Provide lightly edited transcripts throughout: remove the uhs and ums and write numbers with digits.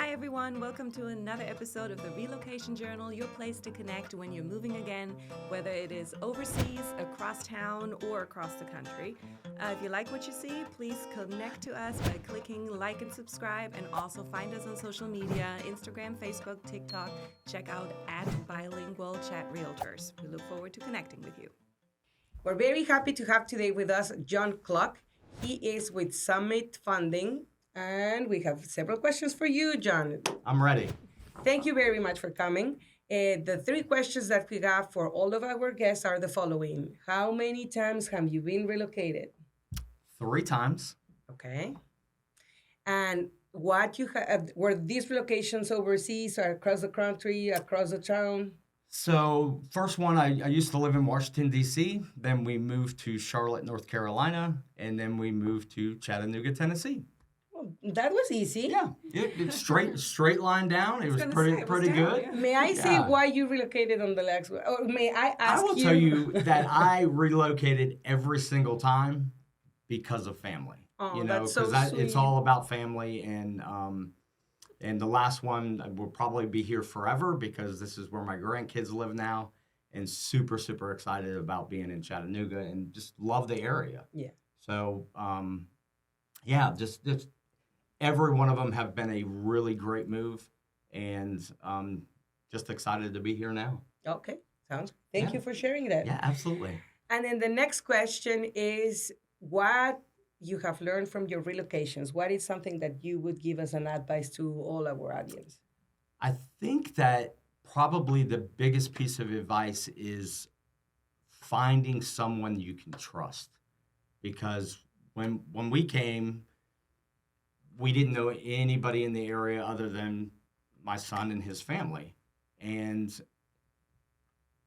Hi everyone, welcome to another episode of the Relocation Journal, your place to connect when you're moving again, whether it is overseas, across town, or across the country. If you like what you see, please connect to us by clicking like and subscribe, and also find us on social media, Instagram, Facebook, TikTok. Check out @Bilingual Chat Realtors. We look forward to connecting with you. We're very happy to have today with us John Cluck. He is with Summit Funding, and we have several questions for you, John. I'm ready. Thank you very much for coming. The three questions that we have for all of our guests are the following. How many times have you been relocated? 3 times. Okay. And what you have, were these relocations overseas or across the country, across the town? So first one, I used to live in Washington, D.C. Then we moved to Charlotte, North Carolina. And then we moved to Chattanooga, Tennessee. Well, that was easy. Yeah, it's straight line down. It was pretty down, good. yeah. May I say Yeah. why you relocated on the last one? Or may I I ask will tell you that I relocated every single time because of family. Oh, You know, that's so it's sweet. all about family, and the last one will probably be here forever because this is where my grandkids live now, and super excited about being in Chattanooga and just love the area. Yeah. So yeah, just every one of them have been a really great move, and just excited to be here now. Okay, sounds. Thank Yeah. you for sharing that. Yeah, absolutely. And then the next question is what you have learned from your relocations. What is something that you would give as an advice to all our audience? I think that probably the biggest piece of advice is finding someone you can trust, because when we came, we didn't know anybody in the area other than my son and his family, and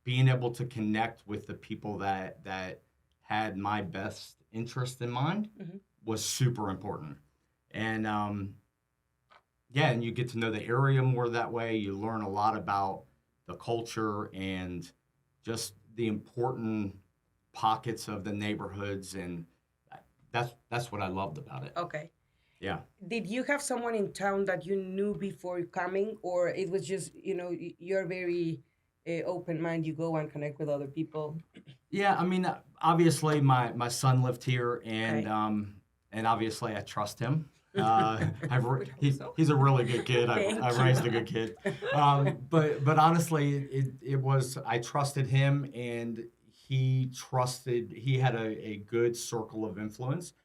being able to connect with the people that had my best interest in mind Mhm. was super important. And yeah, and you get to know the area more that way. You learn a lot about the culture and just the important pockets of the neighborhoods, and that's what I loved about it. Okay. Yeah. Did you have someone in town that you knew before coming, or it was just, you're very open mind, you go and connect with other people? Yeah, I mean, obviously my son lived here, and Okay. and obviously I trust him. He's a really good kid. Thank I've you. raised a good kid. But honestly, it was, I trusted him, and he had a good circle of influence.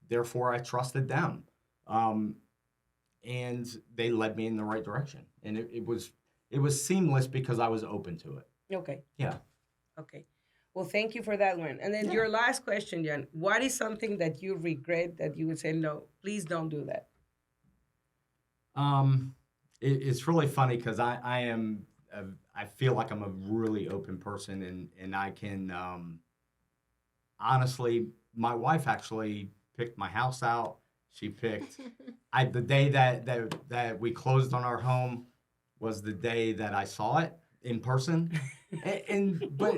Therefore, I trusted them, and they led me in the right direction, and it was seamless because I was open to it. Okay. Yeah. Okay. Well, thank you for that one. And then Yeah. your last question, Jan. What is something that you regret that you would say, no, please don't do that? It's really funny because I feel like I'm a really open person, and I can, honestly, my wife actually picked my house out. She picked, the day that we closed on our home was the day that I saw it in person. But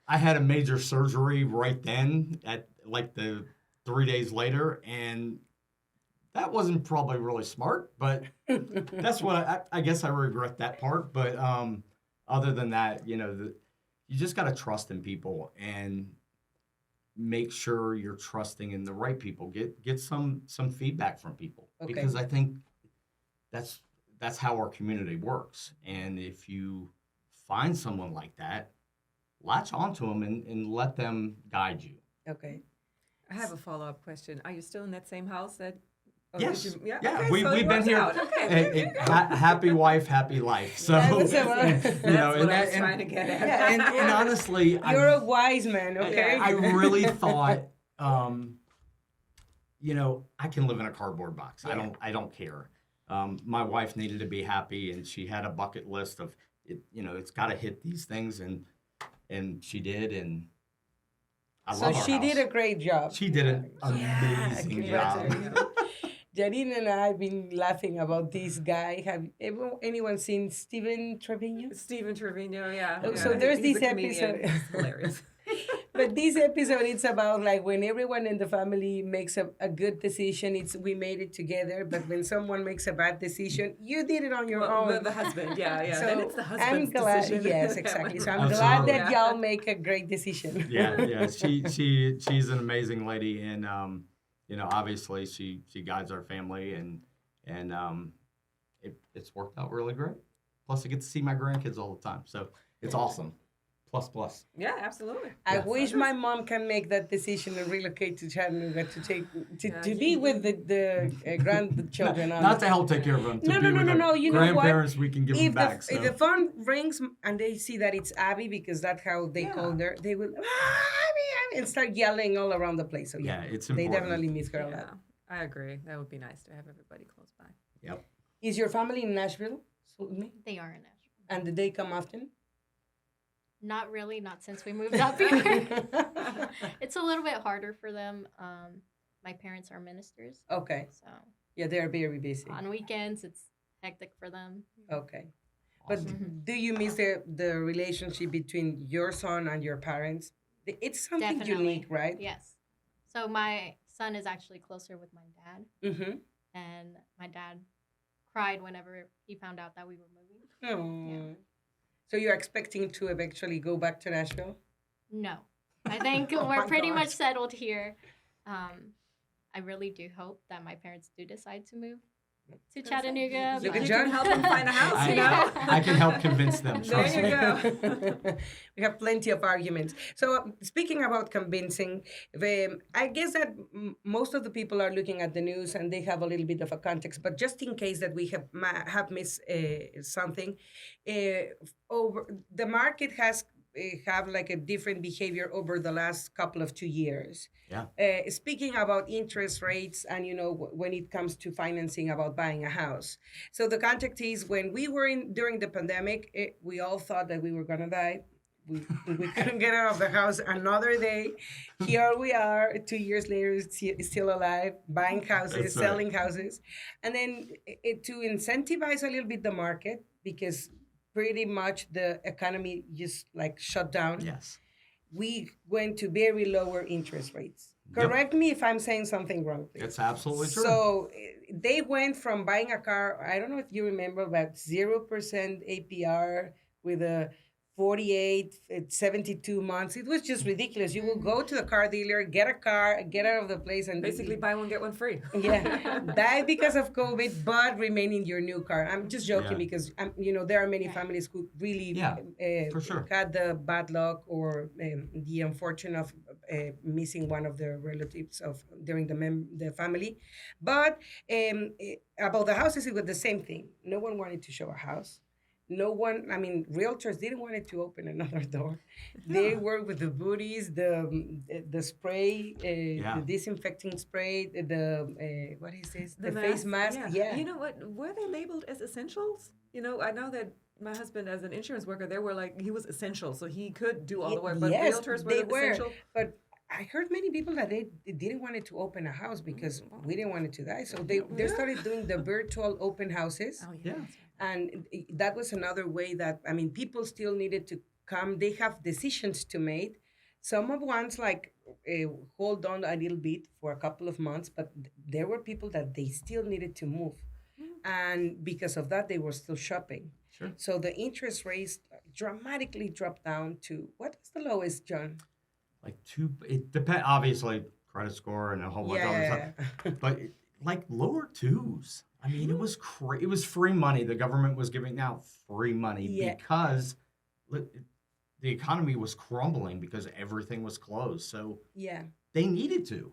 I had a major surgery right then at like the 3 days later, and that wasn't probably really smart, but that's what I guess I regret that part. But other than that, you just got to trust in people and make sure you're trusting in the right people. Get some feedback from people, Okay. because I think that's how our community works. And if you find someone like that, latch onto them and let them guide you. Okay. I have a follow-up question. Are you still in that same house that? or Yes. did you- yeah. Yeah. Okay, We've so it been worked here. out. Okay. Happy wife, happy life. So That was a- and, That's what I was and- trying to get at. Yeah. and honestly, You're a wise man, okay? I really thought, I can live in a cardboard box. Yeah. I don't care. My wife needed to be happy, and she had a bucket list of it. It's got to hit these things, and she did, and I So love our she house. did a great job. She did an Yeah, amazing congratulations. job. Janine and I have been laughing about this guy. Have anyone seen Steven Trevino? Stephen Trevino, yeah. Oh, yeah. so there's He's this a comedian. episode. He's hilarious. But this episode, it's about like when everyone in the family makes a good decision, it's we made it together. But when someone makes a bad decision, you did it on your Well, own. the husband, yeah. Then So it's the I'm husband's glad, decision. yes, that exactly. went So I'm wrong. glad that Absolutely. y'all make a great decision. Yeah. She's an amazing lady, and obviously she guides our family, and it's worked out really great. Plus, I get to see my grandkids all the time, so it's awesome. Plus. Yeah, absolutely. I Yeah. wish my mom can make that decision and relocate to Chattanooga to Yeah, to be with the grandchildren. Not to help take care of them. To No, be no, no, with no, our no. You know what? grandparents, we can give them back. If the phone rings and they see that it's Abby because that's how they Yeah. call her, they will Abby, and start yelling all around the place. So Yeah, it's they important. definitely miss her a lot. Yeah, I agree. That would be nice to have everybody close by. Yep. Is your family in Nashville? They are in Nashville. And did they come often? Not really, not since we moved up here. It's a little bit harder for them. My parents are ministers, Okay. so Yeah, they're very busy. on weekends it's hectic for them. Okay. But Awesome. do you miss the relationship between your son and your parents? It's something Definitely. unique, right? Yes. So my son is actually closer with my dad, Mm-hmm. and my dad cried whenever he found out that we were moving. Oh. So you're expecting to eventually go back to Nashville? No, I think Oh we're my pretty much gosh. settled here. I really do hope that my parents do decide to move to Chattanooga. Look You at but- can John. help them find a house, I, you know? I can help convince them. There Trust you me. go. We have plenty of arguments. So, speaking about convincing, I guess that most of the people are looking at the news and they have a little bit of a context. But just in case that we have missed something, over the market has have like a different behavior over the last couple of 2 years. Yeah. Speaking about interest rates and when it comes to financing about buying a house. So the context is when we were in during the pandemic, we all thought that we were gonna die. We couldn't get out of the house another day. Here we are, 2 years later, still alive, buying houses, That's right. selling houses, and then to incentivize a little bit the market because pretty much the economy just like shut down. Yes. We went to very lower interest rates. Yep. Correct me if I'm saying something wrong, please. It's absolutely true. So they went from buying a car, I don't know if you remember, about 0% APR with a 48, 72 months. It was just ridiculous. You will go to the car dealer, get a car, get out of the place, and Basically, buy one, get one free. yeah, die because of COVID, but remain in your new car. I'm just joking Yeah. because there are many Right. families who really Yeah, for sure. had the bad luck or the unfortune of missing one of their relatives during the family. But about the houses, it was the same thing. No one wanted to show a house. No one, realtors didn't want it to open another door. They Yeah. work with the booties, the spray, Yeah. the disinfecting spray, what is this? The mask, face mask. Yeah. You know what? Were they labeled as essentials? I know that my husband, as an insurance worker, they were like, he was essential, so he could do all the work. But Yes, realtors they were were. essential. But I heard many people that they didn't want it to open a house because we didn't want it to die. So they started doing the virtual open houses. Oh, Yeah. that's right. And that was another way that, people still needed to come. They have decisions to make. Some of ones like hold on a little bit for a couple of months, but there were people that they still needed to move. And because of that, they were still shopping. Sure. So the interest rates dramatically dropped down to, what was the lowest, John? Like it depends. Obviously, credit score and a whole bunch of other stuff. But like lower twos. I mean, it was it was free money. The government was giving out free money Yeah. because the economy was crumbling because everything was closed. So Yeah. they needed to.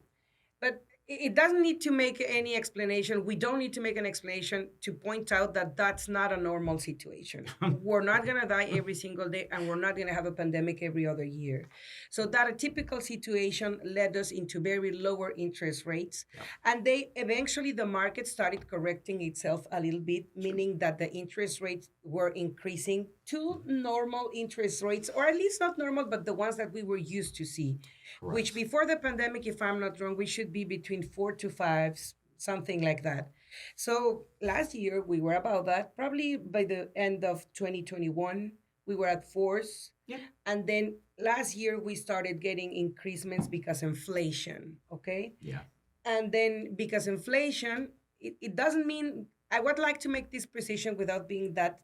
But it doesn't need to make any explanation. We don't need to make an explanation to point out that that's not a normal situation. We're not going to die every single day, and we're not going to have a pandemic every other year. So that a typical situation led us into very lower interest rates. Yeah. And eventually the market started correcting itself a little bit, meaning that the interest rates were increasing to normal interest rates, or at least not normal, but the ones that we were used to see. Which Correct. before the pandemic, if I'm not wrong, we should be between 4 to 5, something like that. So last year we were about that. Probably by the end of 2021, we were at fours. Yeah. And then last year we started getting increasements because inflation, okay? Yeah. And then because inflation, it doesn't mean, I would like to make this precision without being that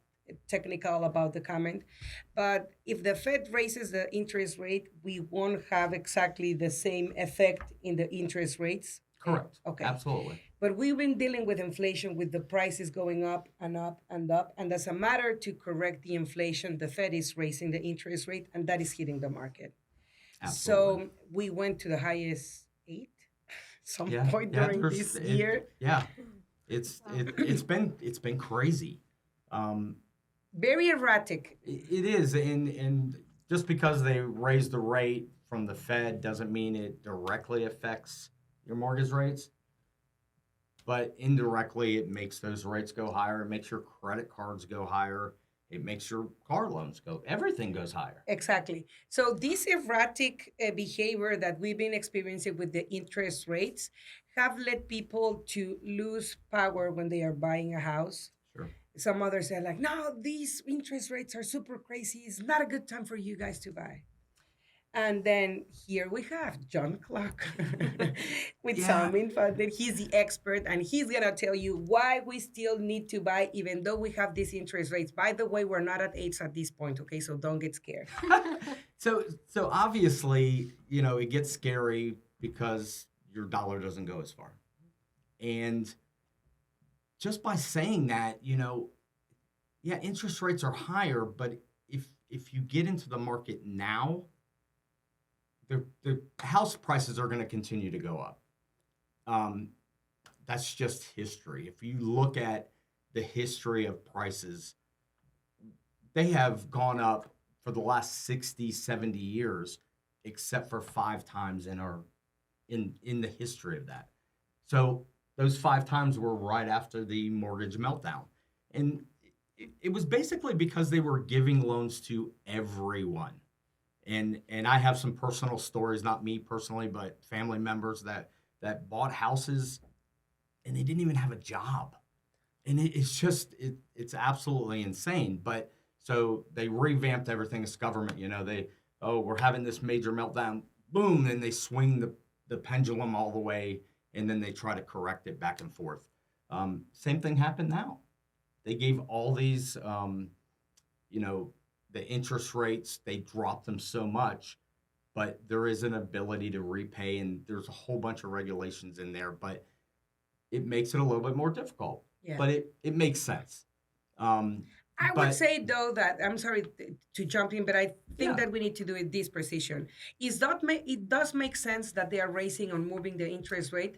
technical about the comment. But if the Fed raises the interest rate, we won't have exactly the same effect in the interest rates. Correct. Okay. Absolutely. But we've been dealing with inflation with the prices going up and up and up. And as a matter to correct the inflation, the Fed is raising the interest rate, and that is hitting the market. Absolutely. So we went to the highest 8 some Yeah. point Yeah. during this year. Yeah. It's been crazy. Very erratic. It is, and just because they raise the rate from the Fed doesn't mean it directly affects your mortgage rates, but indirectly it makes those rates go higher. It makes your credit cards go higher. It makes your car loans go. Everything goes higher. Exactly. So this erratic behavior that we've been experiencing with the interest rates have led people to lose power when they are buying a house. Sure. Some others say like, no, these interest rates are super crazy. It's not a good time for you guys to buy. And then here we have John Clark with some info that he's the expert, and he's gonna tell you why we still need to buy even though we have these interest rates. By the way, we're not at 8s at this point, okay? So don't get scared. So obviously, it gets scary because your dollar doesn't go as far. And just by saying that, interest rates are higher, but if you get into the market now, the house prices are going to continue to go up. That's just history. If you look at the history of prices, they have gone up for the last 60, 70 years, except for 5 times in the history of that. So those 5 times were right after the mortgage meltdown. And it was basically because they were giving loans to everyone. And I have some personal stories, not me personally, but family members that bought houses and they didn't even have a job. And it's absolutely insane. But so they revamped everything as government, we're having this major meltdown, boom, and they swing the pendulum all the way, and then they try to correct it back and forth. Same thing happened now. They gave all these, the interest rates, they dropped them so much, but there is an ability to repay, and there's a whole bunch of regulations in there, but it makes it a little bit more difficult. Yeah. But it makes sense. I would say, though, that I'm sorry to jump in, but I think that we need to do it this precision. It does make sense that they are raising or moving the interest rate,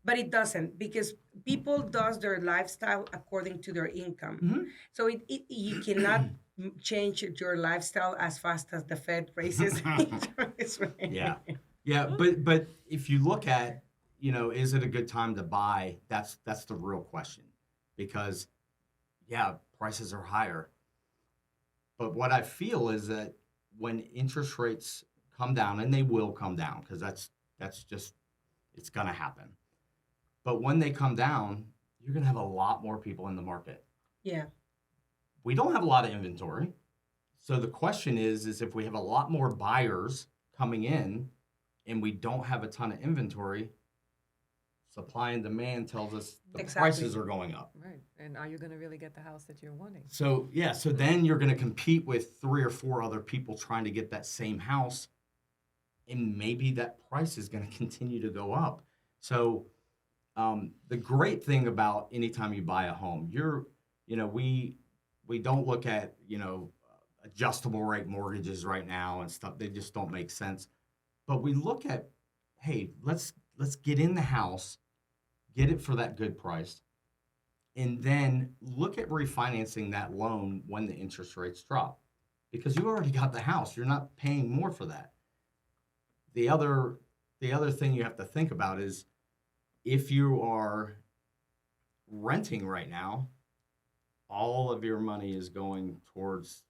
but it doesn't, because people does their lifestyle according to their income. Mm-hmm. So you cannot change your lifestyle as fast as the Fed raises interest rate. Yeah. But if you look at, is it a good time to buy? That's the real question, because prices are higher. But what I feel is that when interest rates come down, and they will come down, because that's just, it's going to happen. But when they come down, you're going to have a lot more people in the market. Yeah. We don't have a lot of inventory. So the question is if we have a lot more buyers coming in and we don't have a ton of inventory, supply and demand tells us the prices are going up. Right. And are you going to really get the house that you're wanting? So then you're going to compete with 3 or 4 other people trying to get that same house, and maybe that price is going to continue to go up. So the great thing about anytime you buy a home, we don't look at, adjustable rate mortgages right now and stuff. They just don't make sense. But we look at, hey, let's get in the house, get it for that good price, and then look at refinancing that loan when the interest rates drop, because you already got the house. You're not paying more for that. The other thing you have to think about is, if you are renting right now, all of your money is going towards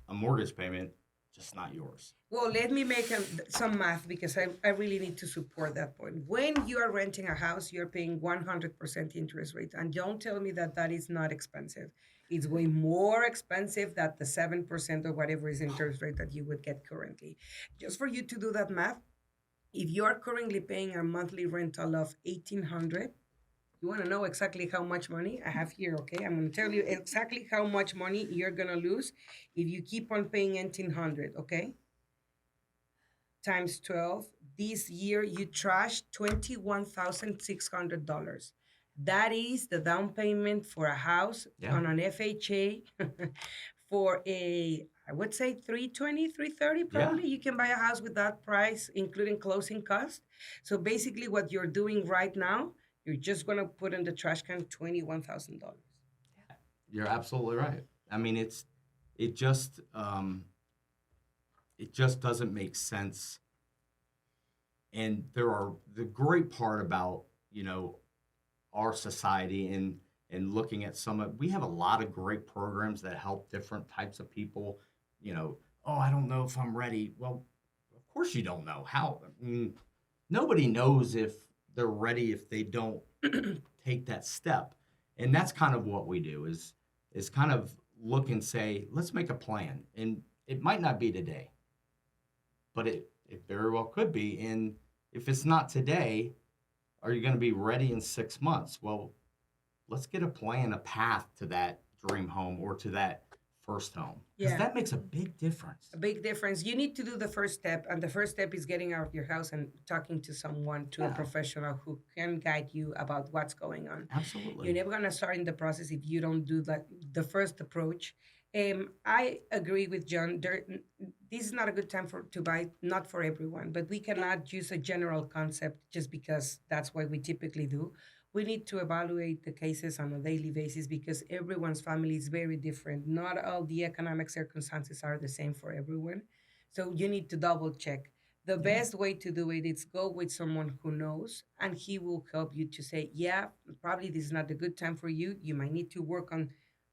a mortgage payment. just not yours. Well, let me make some math because I really need to support that point. When you are renting a house, you're paying 100% interest rate. And don't tell me that that is not expensive. It's way more expensive than the 7% or whatever is interest rate that you would get currently. Just for you to do that math, if you are currently paying a monthly rental of 1,800, you want to know exactly how much money I have here, okay? I'm going to tell you exactly how much money you're going to lose if you keep on paying 1,800, okay? Times 12. This year you trashed $21,600. That is the down payment for a house Yeah. on an FHA for I would say 320, 330 probably. You can buy a house with that price, including closing costs. So basically what you're doing right now, you're just going to put in the trash can $21,000. You're absolutely right. I mean, it just doesn't make sense. And the great part about, our society and looking at we have a lot of great programs that help different types of people, oh, I don't know if I'm ready. Well, of course you don't know how. I mean, nobody knows if they're ready if they don't take that step. And that's kind of what we do is kind of look and say, let's make a plan. And it might not be today, but it very well could be. And if it's not today, are you going to be ready in 6 months? Well, let's get a plan, a path to that dream home or to that first home. Because that makes a big difference. A big difference. You need to do the first step, and the first step is getting out of your house and talking to someone, a professional who can guide you about what's going on. Absolutely. You're never going to start in the process if you don't do the first approach. I agree with John. This is not a good time to buy, not for everyone, but we cannot use a general concept just because that's what we typically do. We need to evaluate the cases on a daily basis because everyone's family is very different. Not all the economic circumstances are the same for everyone. So you need to double check. The best way to do it is go with someone who knows, and he will help you to say, yeah, probably this is not a good time for you. You might need to work on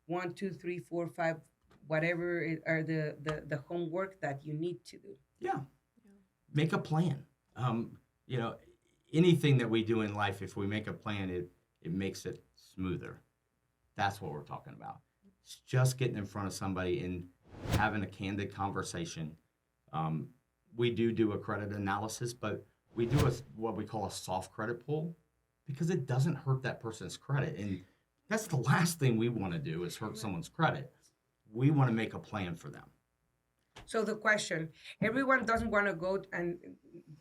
1, 2, 3, 4, 5, whatever are the homework that you need to do. Yeah. Make a plan. Anything that we do in life, if we make a plan, it makes it smoother. That's what we're talking about. It's just getting in front of somebody and having a candid conversation. We do a credit analysis, but we do what we call a soft credit pull because it doesn't hurt that person's credit. And that's the last thing we want to do is hurt someone's credit. We want to make a plan for them. So the question, everyone doesn't want to go and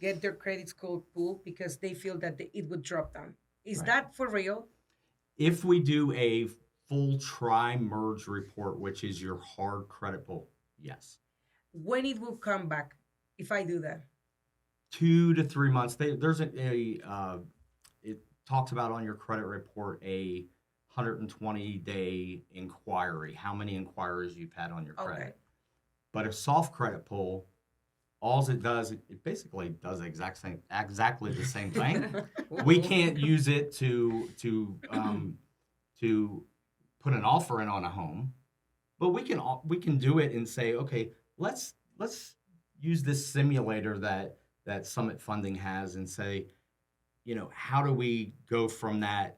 get their credit score pulled because they feel that it would drop down. Is that for real? If we do a full tri-merge report, which is your hard credit pull, yes. When it will come back, if I do that? 2 to 3 months. There's it talks about on your credit report a 120-day inquiry, how many inquiries you've had on your credit. Okay. But a soft credit pull, all it does, it basically does exactly the same thing. We can't use it to put an offer in on a home, but we can do it and say, okay, let's use this simulator that Summit Funding has and say, how do we go from that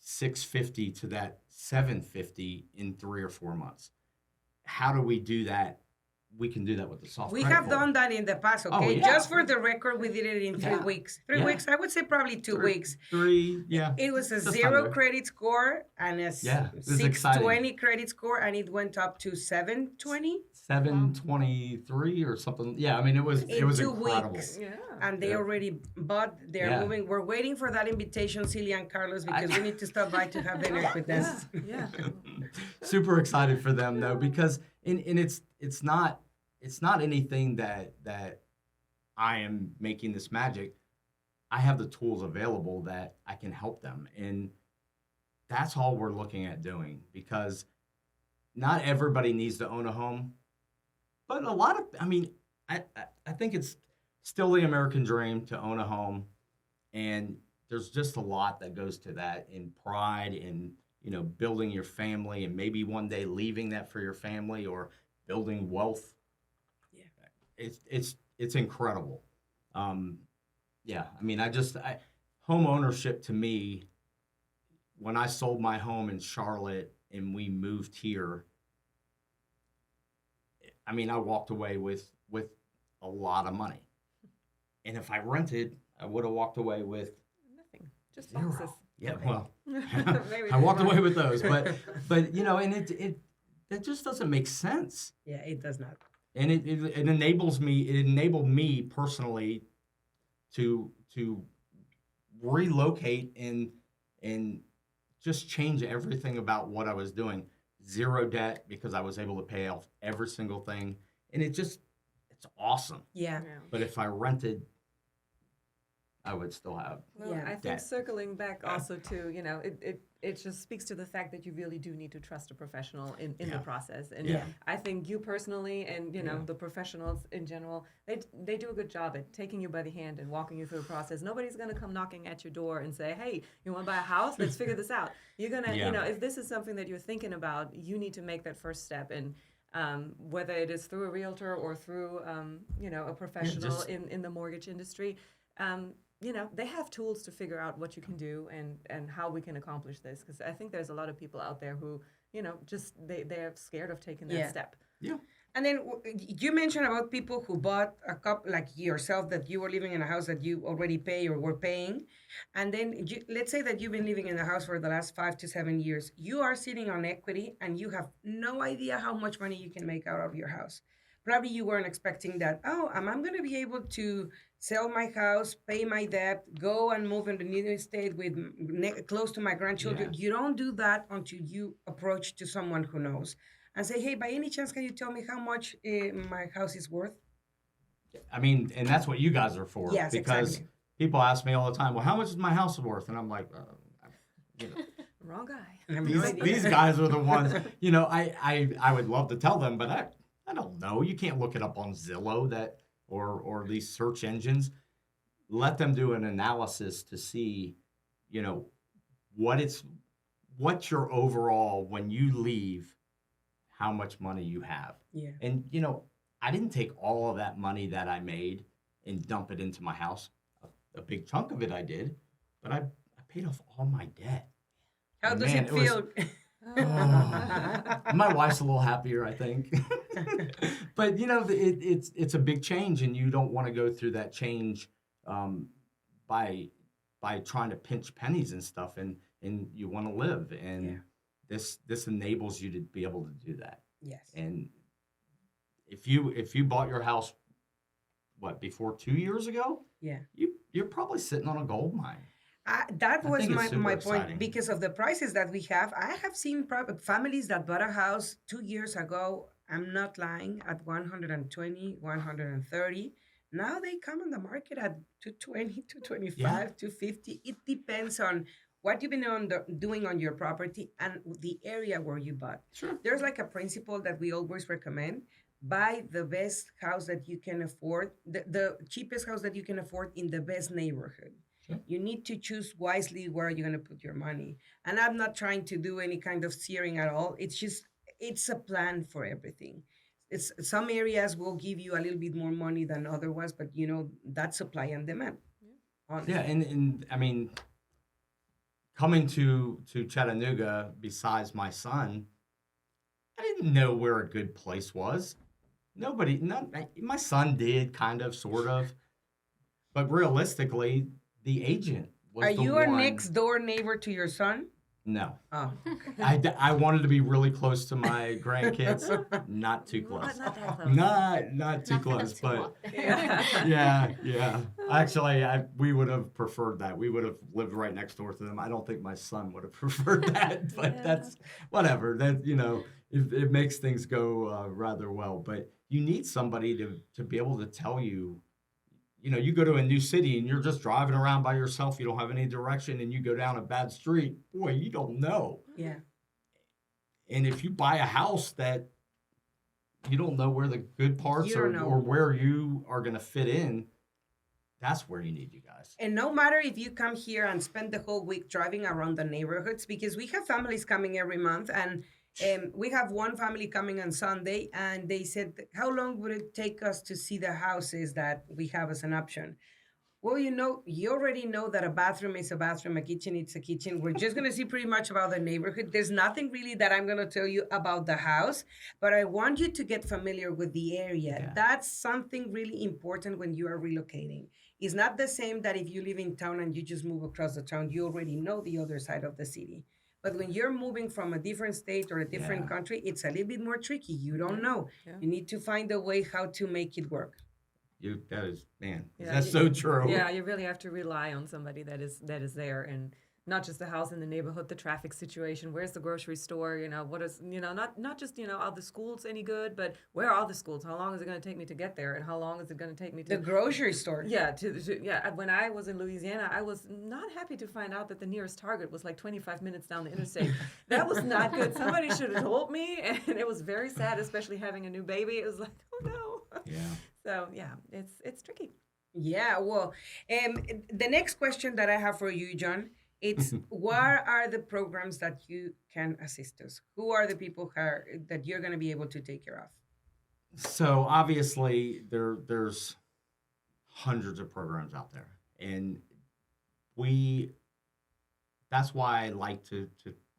650 to that 750 in 3 or 4 months? How do we do that? We can do that with the soft We credit have pull. done that in the past, okay? Oh, yeah. Just for the record, we did it in 3 weeks. 3 weeks, I would say probably 2 weeks. 3, yeah. It was a Just 0 under. credit score and a This is 620 credit score, and it went up to 720. 723 or something. Yeah, I mean it was In incredible. 2 weeks. Yeah. And they already bought, they're Yeah. moving. We're waiting for that invitation, Celia and Carlos, because we need to stop by to have dinner with us. Yeah. Super excited for them though, because it's not anything that I am making this magic. I have the tools available that I can help them, and that's all we're looking at doing, because not everybody needs to own a home, but I think it's still the American dream to own a home, and there's just a lot that goes to that in pride in building your family and maybe one day leaving that for your family or building wealth it's incredible. Yeah, I mean, home ownership to me, when I sold my home in Charlotte and we moved here, I mean, I walked away with a lot of money. And if I rented, I would have walked away with Nothing. Just zero. boxes. Yeah, Okay. well, Maybe I walked not. away with those, but you know, and it just doesn't make sense. Yeah, it does not. And it enabled me personally to relocate and just change everything about what I was doing. Zero debt because I was able to pay off every single thing, and it's awesome. Yeah. Yeah. But if I rented, I would still have. Well, Yeah. I think That- circling back also to, you know, it just speaks to the fact that you really do need to trust a professional in the Yeah. process. And Yeah. I think you personally and, you know, Yeah. the professionals in general, they do a good job at taking you by the hand and walking you through the process. Nobody's going to come knocking at your door and say, hey, you want to buy a house? Let's figure this out. You're going to, Yeah. you know, if this is something that you're thinking about, you need to make that first step. And whether it is through a realtor or through, you know, a professional just- in the mortgage industry, you know, they have tools to figure out what you can do and how we can accomplish this. Because I think there's a lot of people out there who, you know, just they're scared of taking that Yeah. step. Yeah. And then you mentioned about people who bought a couple, like yourself, that you were living in a house that you already pay or were paying. And then let's say that you've been living in the house for the last 5 to 7 years. You are sitting on equity and you have no idea how much money you can make out of your house. Probably you weren't expecting that, oh, am I going to be able to sell my house, pay my debt, go and move in the new state with close to my grandchildren. Yeah. You don't do that until you approach to someone who knows and say, hey, by any chance, can you tell me how much my house is worth? I mean, and that's what you guys are for. Yes, because exactly. people ask me all the time, well, how much is my house worth? And I'm like, you know, Wrong guy. And I'm these, like, these guys are the ones, you know, I would love to tell them, but I don't know. You can't look it up on Zillow or these search engines. Let them do an analysis to see, you know, what's your overall, when you leave, how much money you have. Yeah. And, you know, I didn't take all of that money that I made and dump it into my house. A big chunk of it I did, but I paid off all my debt. How does Man, it it was- feel? My wife's a little happier, I think. But you know, it's a big change, and you don't want to go through that change by trying to pinch pennies and stuff, and you want to live, and this enables you to be able to do that. Yes. And if you bought your house, before 2 years ago, Yeah. you're probably sitting on a gold mine. That I was think it's my super point exciting. because of the prices that we have. I have seen families that bought a house 2 years ago. I'm not lying, at 120, 130. Now they come on the market at 220, 225, Yeah. 250. It depends on what you've been doing on your property and the area where you bought. Sure. There's like a principle that we always recommend. Buy the best house that you can afford, the cheapest house that you can afford in the best neighborhood. Sure. You need to choose wisely where you're going to put your money. And I'm not trying to do any kind of steering at all. It's a plan for everything. It's some areas will give you a little bit more money than other ones, but you know, that's supply and demand. Honestly. Yeah, and I mean, coming to Chattanooga, besides my son, I didn't know where a good place was. My son did, kind of, sort of, but realistically, the agent was Are the you one. a next door neighbor to your son? No, Oh, I wanted to be really close to my grandkids, not too close. Not that close. Not too Not for them close, to but. walk there. Yeah. Actually, we would have preferred that. We would have lived right next door to them. I don't think my son would have preferred that, but Yeah. that's whatever. That, you know, it makes things go rather well. But you need somebody to be able to tell you. You know, you go to a new city and you're just driving around by yourself. You don't have any direction, and you go down a bad street. Boy, you don't know. yeah. And if you buy a house that you don't know where the good parts You don't are know. or where you are going to fit in, that's where you need you guys. And no matter if you come here and spend the whole week driving around the neighborhoods, because we have families coming every month, and We have one family coming on Sunday, and they said, "How long would it take us to see the houses that we have as an option?" Well, you already know that a bathroom is a bathroom, a kitchen is a kitchen. We're just going to see pretty much about the neighborhood. There's nothing really that I'm going to tell you about the house, but I want you to get familiar with the area. Yeah. That's something really important when you are relocating. It's not the same that if you live in town and you just move across the town, you already know the other side of the city. But when you're moving from a different state or a different Yeah. country, it's a little bit more tricky. You don't know. Yeah. You need to find a way how to make it work. That is, man, Yeah, that's you- so true. Yeah, you really have to rely on somebody that is there, and not just the house in the neighborhood, the traffic situation. Where's the grocery store? What is not just are the schools any good, but where are the schools? How long is it going to take me to get there, and how long is it going to take me The to? grocery store. Yeah, yeah. When I was in Louisiana, I was not happy to find out that the nearest Target was like 25 minutes down the interstate. That was not good. Somebody should have told me, and it was very sad, especially having a new baby. It was like, oh no. Yeah. So yeah, it's tricky. Yeah, well, the next question that I have for you, John, it's what are the programs that you can assist us? Who are the people that you're going to be able to take care of? So obviously there's hundreds of programs out there, and that's why I like to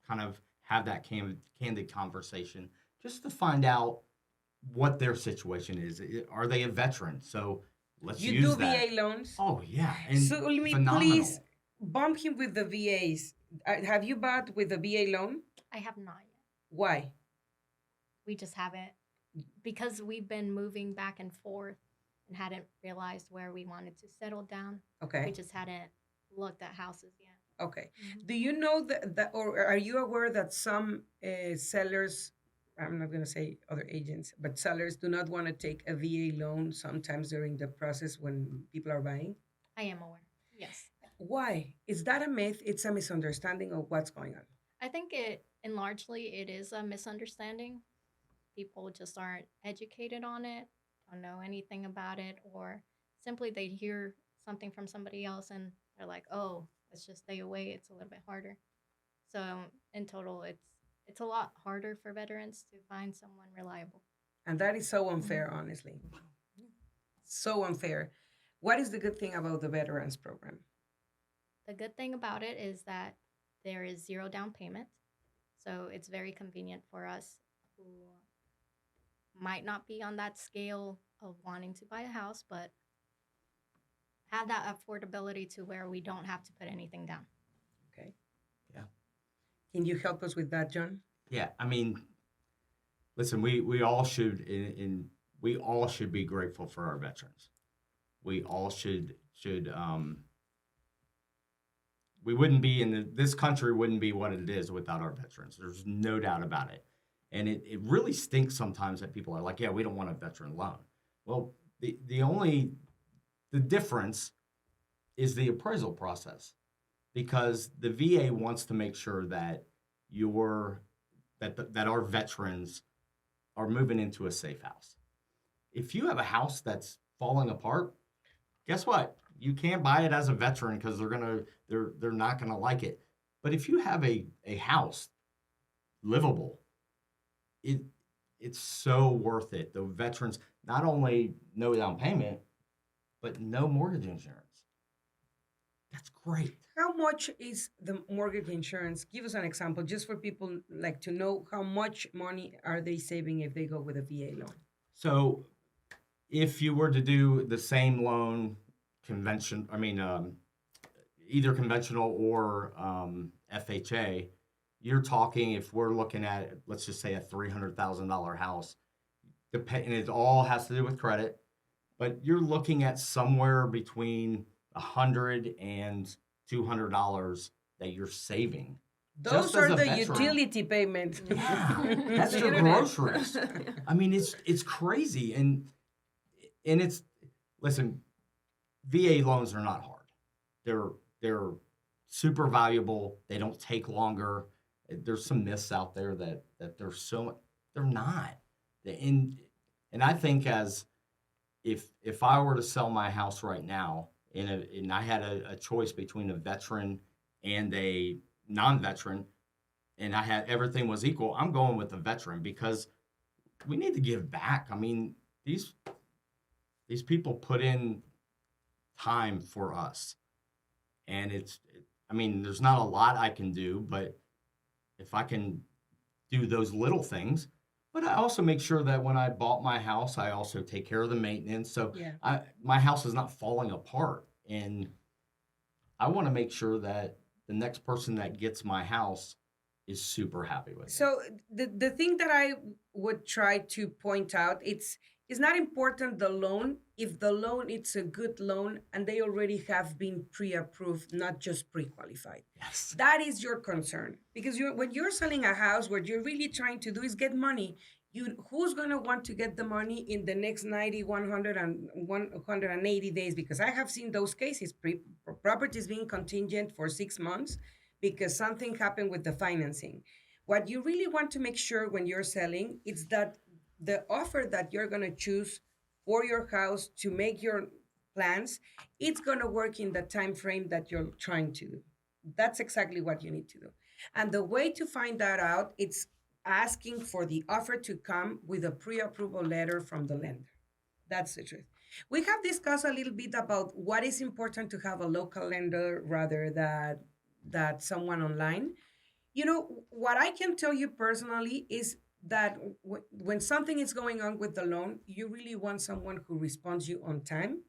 kind of have that candid conversation just to find out what their situation is. Are they a veteran? So let's You use do that. VA loans? Oh yeah, and So let me phenomenal. please bump him with the VAs. Have you bought with a VA loan? I have not yet. Why? We just haven't, because we've been moving back and forth and hadn't realized where we wanted to settle down. We Okay. just hadn't looked at houses yet. Okay. Do you know that or are you aware that some sellers, I'm not going to say other agents, but sellers do not want to take a VA loan sometimes during the process when people are buying? I am aware. Yes. Why? Is that a myth? It's a misunderstanding of what's going on. I think largely it is a misunderstanding. People just aren't educated on it, don't know anything about it, or simply they hear something from somebody else and they're like, oh, let's just stay away. It's a little bit harder. So in total, it's a lot harder for veterans to find someone reliable. And that is so unfair, honestly. So unfair. What is the good thing about the veterans program? The good thing about it is that there is zero down payment. So it's very convenient for us who might not be on that scale of wanting to buy a house, but have that affordability to where we don't have to put anything down. Okay. Yeah. Can you help us with that, John? Yeah, I mean, listen, we all should we all should be grateful for our veterans. We all should we wouldn't be this country wouldn't be what it is without our veterans. There's no doubt about it. And it really stinks sometimes that people are like, yeah, we don't want a veteran loan. Well, the difference is the appraisal process, because the VA wants to make sure that that our veterans are moving into a safe house. If you have a house that's falling apart, guess what? You can't buy it as a veteran because they're not gonna like it. But if you have a house livable, it's so worth it. The veterans not only no down payment, but no mortgage insurance. That's great. How much is the mortgage insurance? Give us an example, just for people like to know how much money are they saving if they go with a VA loan. So if you were to do the same loan either conventional or FHA, you're talking, if we're looking at, let's just say, a $300,000 house, and it all has to do with credit, but you're looking at somewhere between $100 and $200 that you're saving. Those Just are as a the veteran. utility payments. Yeah, that's The your internet. groceries. I mean, it's crazy, and it's, listen, VA loans are not hard. They're super valuable. They don't take longer. There's some myths out there that they're not. And I think if I were to sell my house right now and I had a choice between a veteran and a non-veteran, and I had everything was equal, I'm going with the veteran because we need to give back. I mean, these people put in time for us, and I mean, there's not a lot I can do, but if I can do those little things, but I also make sure that when I bought my house, I also take care of the maintenance. So Yeah. my house is not falling apart, and I want to make sure that the next person that gets my house is super happy with it. So the thing that I would try to point out, it's not important the loan if the loan it's a good loan and they already have been pre-approved, not just pre-qualified. Yes. That is your concern because when you're selling a house, what you're really trying to do is get money. Who's going to want to get the money in the next 90, 100, and 180 days? Because I have seen those cases, properties being contingent for 6 months because something happened with the financing. What you really want to make sure when you're selling is that the offer that you're going to choose for your house to make your plans, it's going to work in the time frame that you're trying to do. That's exactly what you need to do. And the way to find that out, it's asking for the offer to come with a pre-approval letter from the lender. That's the truth. We have discussed a little bit about what is important to have a local lender rather than that someone online. You know, what I can tell you personally is that when something is going on with the loan, you really want someone who responds you on time.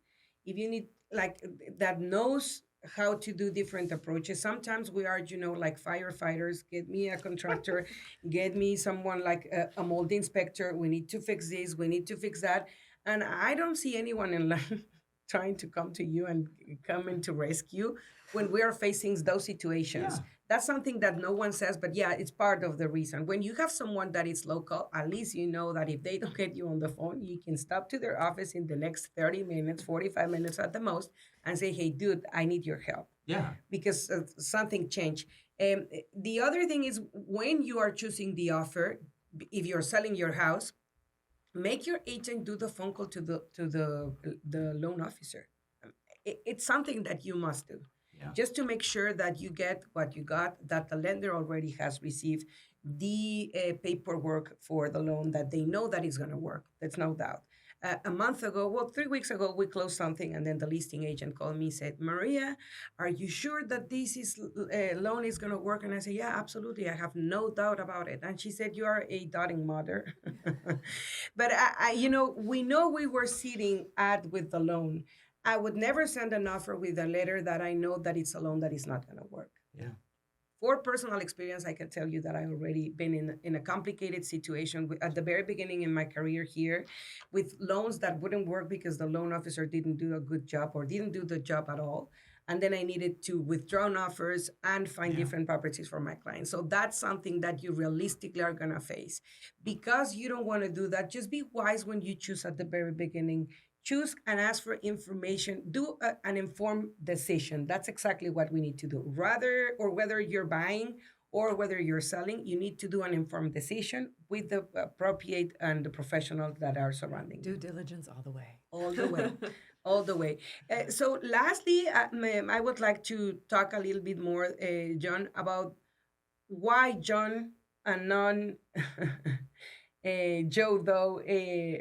If you need like that knows how to do different approaches. Sometimes we are, like firefighters, get me a contractor, get me someone like a mold inspector. We need to fix this, we need to fix that. And I don't see anyone in line trying to come to you and come in to rescue when we are facing those situations. Yeah. That's something that no one says, but yeah, it's part of the reason. When you have someone that is local, at least you know that if they don't get you on the phone, you can stop to their office in the next 30 minutes, 45 minutes at the most, and say, hey, dude, I need your help. Yeah. Because something changed. The other thing is when you are choosing the offer, if you're selling your house, make your agent do the phone call to the loan officer. It's something that you must do. Yeah. Just to make sure that you get what you got, that the lender already has received the paperwork for the loan, that they know that it's going to work. There's no doubt. A month ago, 3 weeks ago, we closed something, and then the listing agent called me and said, Maria, are you sure that this loan is going to work? And I said, yeah, absolutely. I have no doubt about it. And she said, you are a doting mother. But, we know we were sitting with the loan. I would never send an offer with a letter that I know that it's a loan that is not going to work. Yeah. For personal experience, I can tell you that I already been in a complicated situation at the very beginning in my career here with loans that wouldn't work because the loan officer didn't do a good job or didn't do the job at all. And then I needed to withdraw offers and find different properties for my clients. So that's something that you realistically are going to face. Because you don't want to do that, just be wise when you choose at the very beginning. Choose and ask for information. Do an informed decision. That's exactly what we need to do. Whether you're buying or whether you're selling, you need to do an informed decision with the appropriate and the professionals that are surrounding you. Due diligence all the way. All the way. All the way. So lastly, I would like to talk a little bit more, John, about why John and non Joe Doe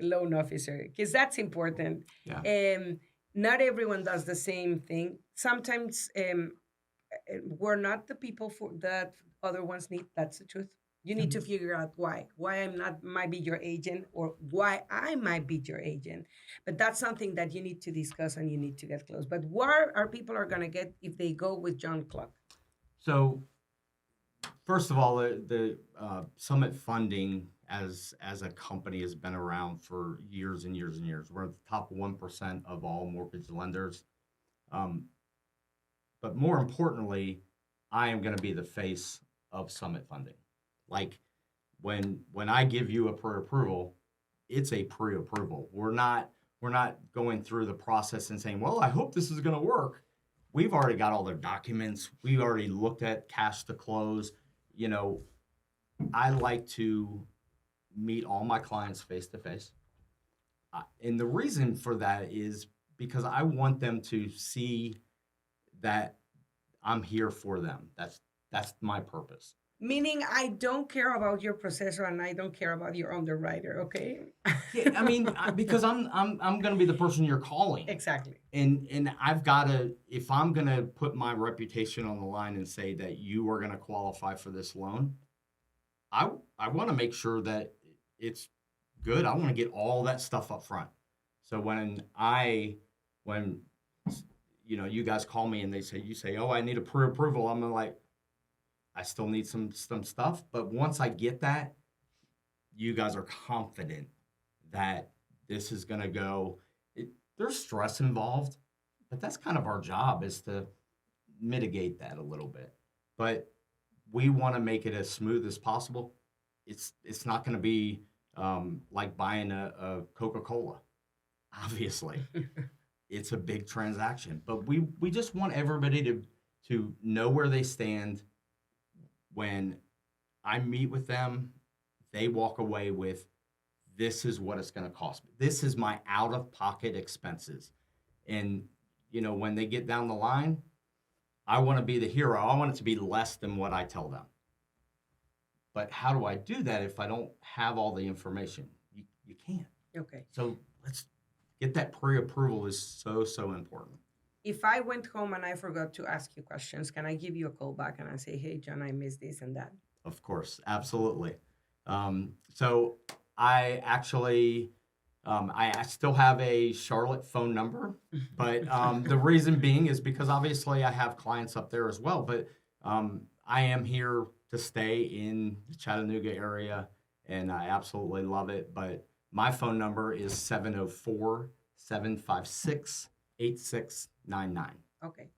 loan officer, because that's important. Yeah. Not everyone does the same thing. Sometimes we're not the people for that other ones need. That's the truth. You need to figure out why. Why I'm not might be your agent or why I might be your agent. But that's something that you need to discuss and you need to get close. But what our people are going to get if they go with John Clark? So, first of all, the Summit Funding as a company has been around for years and years and years. We're at the top 1% of all mortgage lenders. But more importantly, I am going to be the face of Summit Funding. Like when I give you a pre-approval, it's a pre-approval. We're not going through the process and saying, well, I hope this is going to work. We've already got all their documents. We already looked at cash to close. I like to meet all my clients face to face. And the reason for that is because I want them to see that I'm here for them. That's my purpose. Meaning, I don't care about your processor and I don't care about your underwriter. Okay. Yeah, I mean, because I'm going to be the person you're calling. Exactly. And I've got to, if I'm going to put my reputation on the line and say that you are going to qualify for this loan, I want to make sure that it's good. I want to get all that stuff up front. So when you know, you guys call me and you say, oh, I need a pre-approval. I'm like, I still need some stuff. But once I get that, you guys are confident that this is going to go. There's stress involved, but that's kind of our job, is to mitigate that a little bit. But we want to make it as smooth as possible. It's not going to be like buying a Coca-Cola, obviously. It's a big transaction, but we just want everybody to know where they stand. When I meet with them, they walk away with, this is what it's going to cost me. This is my out-of-pocket expenses. And, you know, when they get down the line, I want to be the hero. I want it to be less than what I tell them. But how do I do that if I don't have all the information? You can't. Okay. So let's get that pre-approval is so important. If I went home and I forgot to ask you questions, can I give you a call back and I say, hey, John, I missed this and that? Of course, absolutely. So I actually, I still have a Charlotte phone number, but the reason being is because obviously I have clients up there as well, but I am here to stay in the Chattanooga area, and I absolutely love it. But my phone number is 704-756-8699. Okay.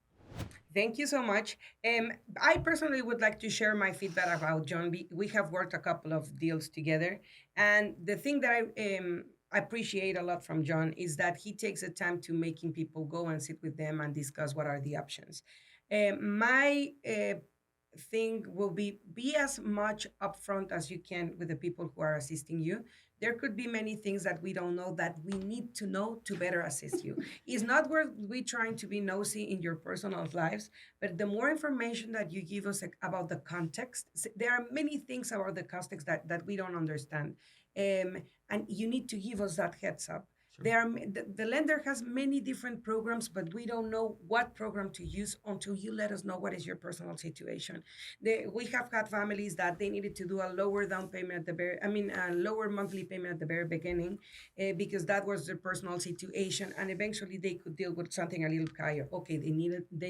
Thank you so much. I personally would like to share my feedback about John. We have worked a couple of deals together. And the thing that I appreciate a lot from John is that he takes the time to making people go and sit with them and discuss what are the options. My thing will be as much upfront as you can with the people who are assisting you. There could be many things that we don't know that we need to know to better assist you. It's not where we trying to be nosy in your personal lives, but the more information that you give us about the context, there are many things about the context that we don't understand. And you need to give us that heads up. Sure. There are the lender has many different programs, but we don't know what program to use until you let us know what is your personal situation. We have had families that they needed to do a lower down payment at a lower monthly payment at the very beginning, because that was their personal situation, and eventually they could deal with something a little higher. Okay, they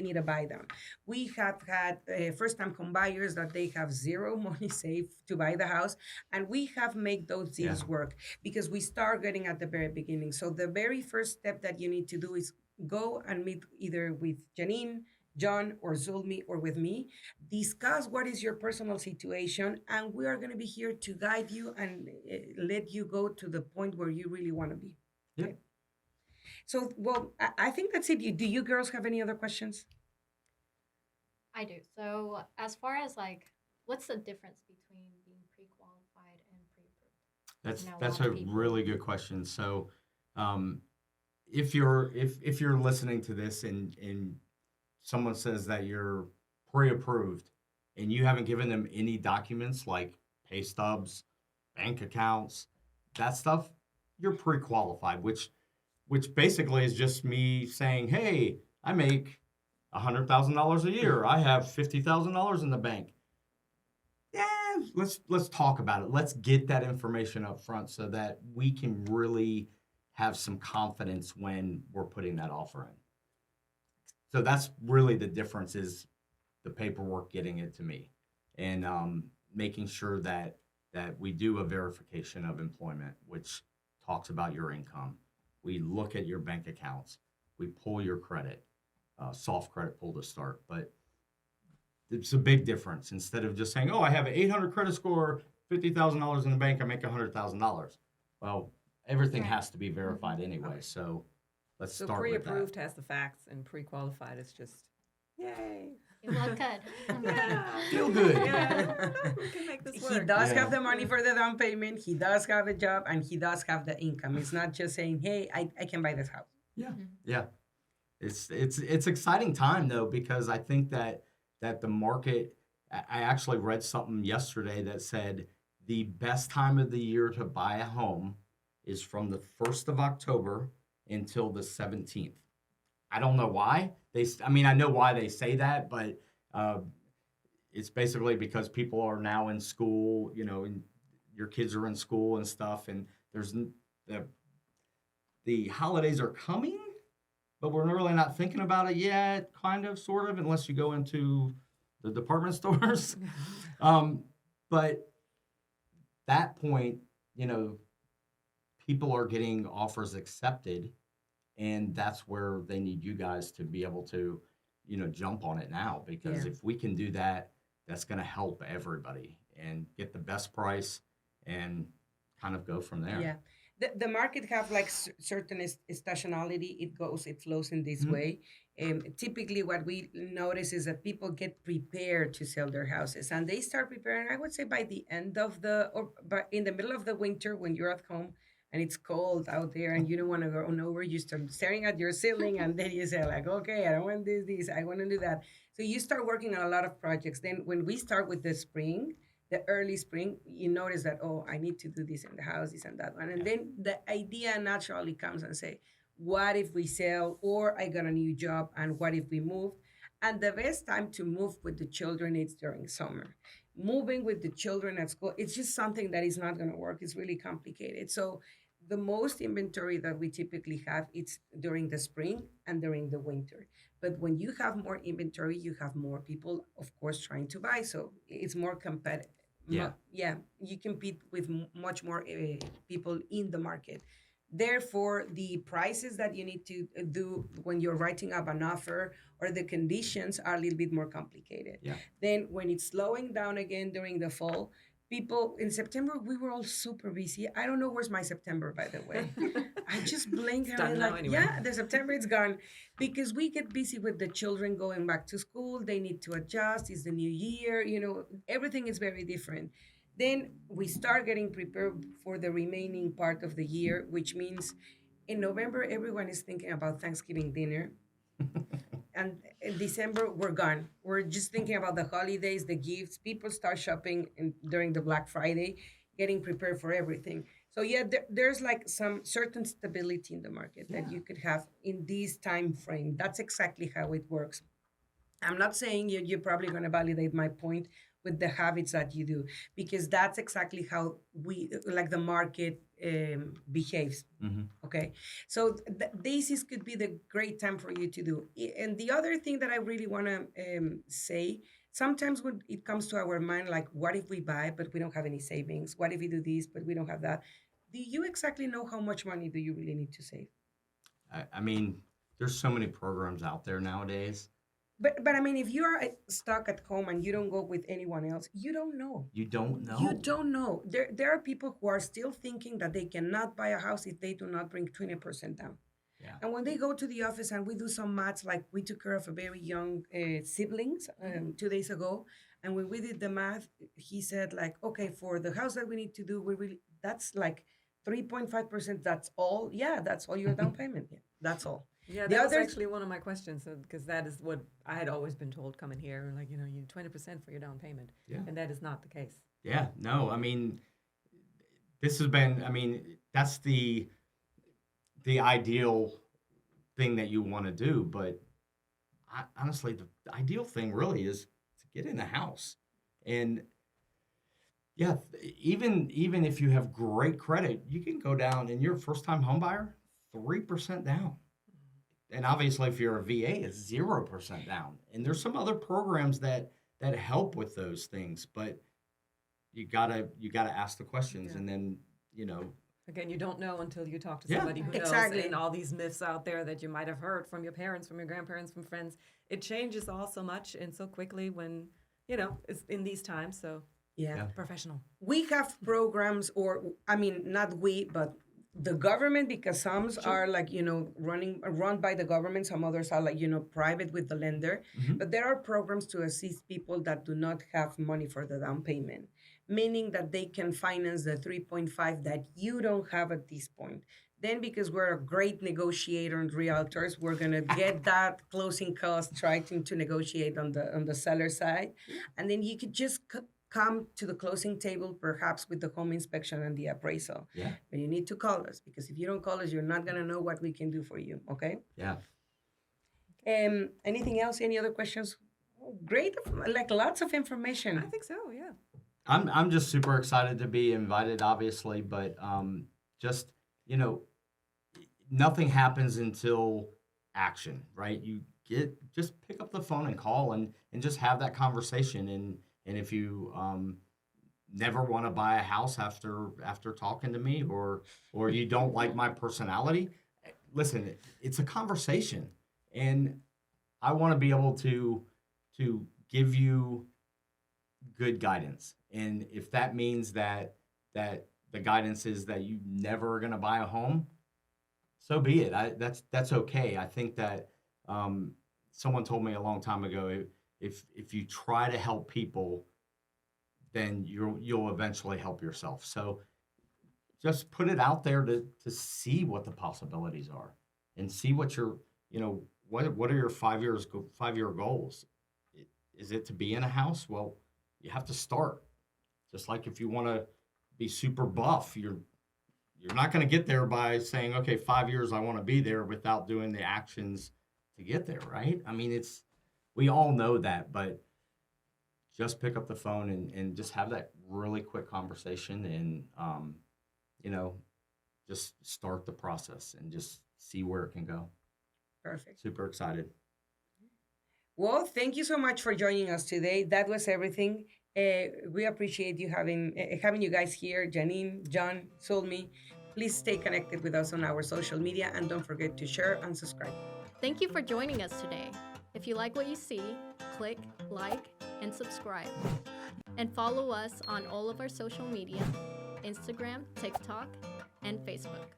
need a buy down. We have had first-time home buyers that they have zero money saved to buy the house, and we have made those deals work because we start getting at the very beginning. So the very first step that you need to do is go and meet either with Janine, John, or Zulmi, or with me. Discuss what is your personal situation, and we are going to be here to guide you and let you go to the point where you really want to be. Yeah. Okay? So, well, I think that's it. Do you girls have any other questions? I do. So as far as like, what's the difference between being pre-qualified and pre-approved? That's A lot a of people- really good question. So, if you're listening to this and someone says that you're pre-approved and you haven't given them any documents like pay stubs, bank accounts, that stuff, you're pre-qualified, which basically is just me saying, hey, I make $100,000 a year. I have $50,000 in the bank. Yeah, let's talk about it. Let's get that information up front so that we can really have some confidence when we're putting that offer in. So that's really the difference, is the paperwork, getting it to me, and making sure that we do a verification of employment, which talks about your income. We look at your bank accounts. We pull your credit, soft credit pull to start. But it's a big difference. Instead of just saying, oh, I have an 800 credit score, $50,000 in the bank, I make $100,000. Well, everything has to be verified anyway. So let's So start with that. pre-approved has the facts, and pre-qualified is just, yay. You look good. Feel good. Yeah, we can make this He work. does Yeah. have the money for the down payment. He does have a job, and he does have the income. It's not just saying, hey, I can buy this house. Yeah. It's exciting time though, because I think that the market, I actually read something yesterday that said the best time of the year to buy a home is from the 1st of October until the 17th. I don't know why. I mean, I know why they say that, but uh, it's basically because people are now in school, and your kids are in school and stuff, and the holidays are coming, but we're really not thinking about it yet, kind of, sort of, unless you go into the department stores. But that point, people are getting offers accepted, and that's where they need you guys to be able to, jump on it now, because Yeah. if we can do that, that's going to help everybody and get the best price and kind of go from there. Yeah. The market have like certain stationality. It flows in this Mhm. way. Typically, what we notice is that people get prepared to sell their houses, and they start preparing. I would say by the end of or but in the middle of the winter when you're at home and it's cold out there and you don't want to go on over, you start staring at your ceiling, and then you say like, okay, I don't want this, I want to do that. So you start working on a lot of projects. Then when we start with the early spring, you notice that, oh, I need to do this in the house, this and that one. And Yeah. then the idea naturally comes and say, what if we sell, or I got a new job, and what if we move? And the best time to move with the children is during summer. Moving with the children at school, it's just something that is not going to work. It's really complicated. So the most inventory that we typically have, it's during the spring and during the winter. But when you have more inventory, you have more people, of course, trying to buy. So it's more competitive. Yeah. Yeah, you compete with much more people in the market. Therefore, the prices that you need to do when you're writing up an offer or the conditions are a little bit more complicated. Yeah. Then, when it's slowing down again during the fall, people in September, we were all super busy. I don't know where's my September, by the way. I just blink It's and I'm done now like, anyway. yeah, the September is gone because we get busy with the children going back to school. They need to adjust. It's the new year. Everything is very different. Then we start getting prepared for the remaining part of the year, which means in November, everyone is thinking about Thanksgiving dinner. And in December, we're gone. We're just thinking about the holidays, the gifts. People start shopping during the Black Friday, getting prepared for everything. So yeah, there's like some certain stability in the market that Yeah. you could have in this time frame. That's exactly how it works. I'm not saying you're probably going to validate my point with the habits that you do, because that's exactly how like the market behaves. Mm-hmm. Okay, so this could be the great time for you to do. And the other thing that I really want to say, sometimes when it comes to our mind, like, what if we buy but we don't have any savings? What if we do this but we don't have that? Do you exactly know how much money do you really need to save? I mean, there's so many programs out there nowadays. But I mean, if you are stuck at home and you don't go with anyone else, you don't know. You don't know. You don't know. There are people who are still thinking that they cannot buy a house if they do not bring 20% down. Yeah. And when they go to the office and we do some maths, like we took care of a very young siblings 2 days ago, and when we did the math, he said like, okay, for the house that we need to do, that's like 3.5%. That's all. Yeah, that's all your down payment. Yeah, that's all. Yeah, The that was other- actually one of my questions because that is what I had always been told coming here. Like, you 20% for your down payment. Yeah. And that is not the case. Yeah, no, I mean, that's the ideal thing that you want to do, but honestly, the ideal thing really is to get in a house. And yeah, even if you have great credit, you can go down, and you're a first-time home buyer, 3% down. And obviously, if you're a VA, it's 0% down. And there's some other programs that help with those things, but you gotta ask the questions, Yeah. and then Again, you don't know until you talk to Yeah. somebody who Exactly. knows. And all these myths out there that you might have heard from your parents, from your grandparents, from friends. It changes all so much and so quickly when, it's in these times. So Yeah. professional. We have programs, or I mean, not we, but the government, because some are like run by the government, some others are like private with the lender. Mhm. But there are programs to assist people that do not have money for the down payment, meaning that they can finance the 3.5 that you don't have at this point. Then, because we're a great negotiator and realtors, we're gonna get that closing cost, trying to negotiate on the seller side, and then you could just come to the closing table, perhaps with the home inspection and the appraisal. Yeah. But you need to call us, because if you don't call us, you're not gonna know what we can do for you. Okay. Yeah. Anything else? Any other questions? Oh, great, like lots of information. I think so. Yeah. I'm just super excited to be invited, obviously, but just you know, nothing happens until action, right? You just pick up the phone and call and just have that conversation, and if you never want to buy a house after talking to me, or you don't like my personality, listen, it's a conversation, and I want to be able to give you good guidance. And if that means that the guidance is that you never are going to buy a home, so be it. That's okay. I think that someone told me a long time ago, if you try to help people, then you'll eventually help yourself. So just put it out there to see what the possibilities are, and see what your what are your 5-year goals. Is it to be in a house? Well, you have to start. Just like if you want to be super buff, you're not going to get there by saying, okay, 5 years I want to be there, without doing the actions to get there, right? I mean, we all know that, but just pick up the phone and just have that really quick conversation, and just start the process and just see where it can go. Perfect. Super excited. Well, thank you so much for joining us today. That was everything. We appreciate you having you guys here, Janine, John, Sulmi. Please stay connected with us on our social media, and don't forget to share and subscribe. Thank you for joining us today. If you like what you see, click like and subscribe. And follow us on all of our social media, Instagram, TikTok, and Facebook.